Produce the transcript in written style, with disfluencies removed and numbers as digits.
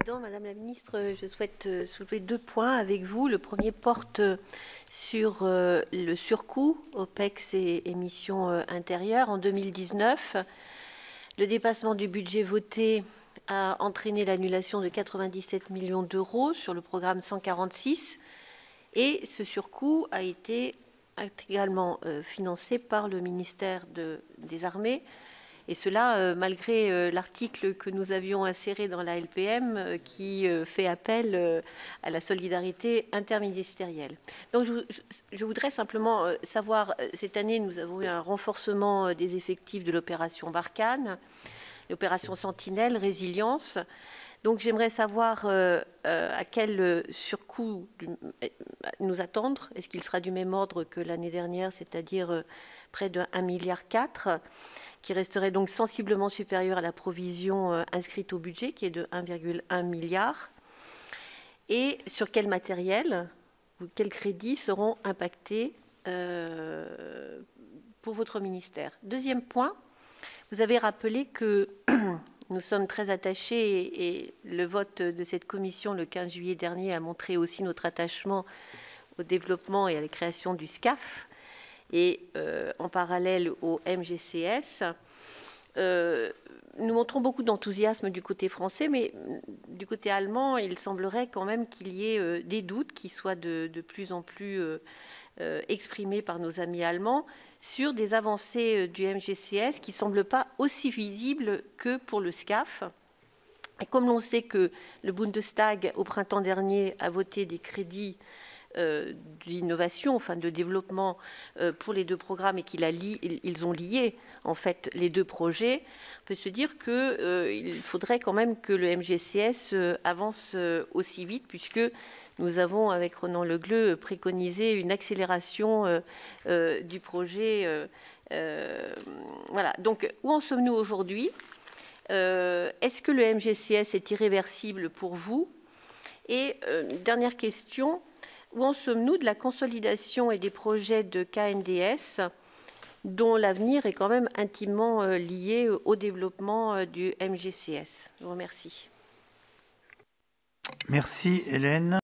Madame la ministre, je souhaite soulever 2 points avec vous. Le premier porte sur le surcoût OPEX et émissions intérieures. En 2019, le dépassement du budget voté a entraîné l'annulation de 97 millions d'euros sur le programme 146 et ce surcoût a été intégralement financé par le ministère des Armées. Et cela, malgré l'article que nous avions inséré dans la LPM qui fait appel à la solidarité interministérielle. Donc, je voudrais simplement savoir, cette année, nous avons eu un renforcement des effectifs de l'opération Barkhane, l'opération Sentinelle, Résilience. Donc, j'aimerais savoir à quel surcoût nous attendre. Est-ce qu'il sera du même ordre que l'année dernière, c'est-à-dire près de 1,4 milliard, qui resterait donc sensiblement supérieur à la provision inscrite au budget, qui est de 1,1 milliard. Et sur quel matériel ou quels crédits seront impactés pour votre ministère? Deuxième point, vous avez rappelé que nous sommes très attachés, et le vote de cette commission le 15 juillet dernier a montré aussi notre attachement au développement et à la création du SCAF, et en parallèle au MGCS. Nous montrons beaucoup d'enthousiasme du côté français, mais du côté allemand, il semblerait quand même qu'il y ait des doutes qui soient de plus en plus exprimés par nos amis allemands sur des avancées du MGCS qui ne semblent pas aussi visibles que pour le SCAF. Et comme l'on sait que le Bundestag, au printemps dernier, a voté des crédits d'innovation, enfin de développement pour les 2 programmes, et qu'ils ont lié en fait les 2 projets, on peut se dire qu'il faudrait quand même que le MGCS avance aussi vite, puisque nous avons, avec Ronan Le Gleut, préconisé une accélération du projet. Voilà. Donc, où en sommes-nous aujourd'hui? Est-ce que le MGCS est irréversible pour vous? Et dernière question, où en sommes-nous de la consolidation et des projets de KNDS dont l'avenir est quand même intimement lié au développement du MGCS? Je vous remercie. Merci Hélène.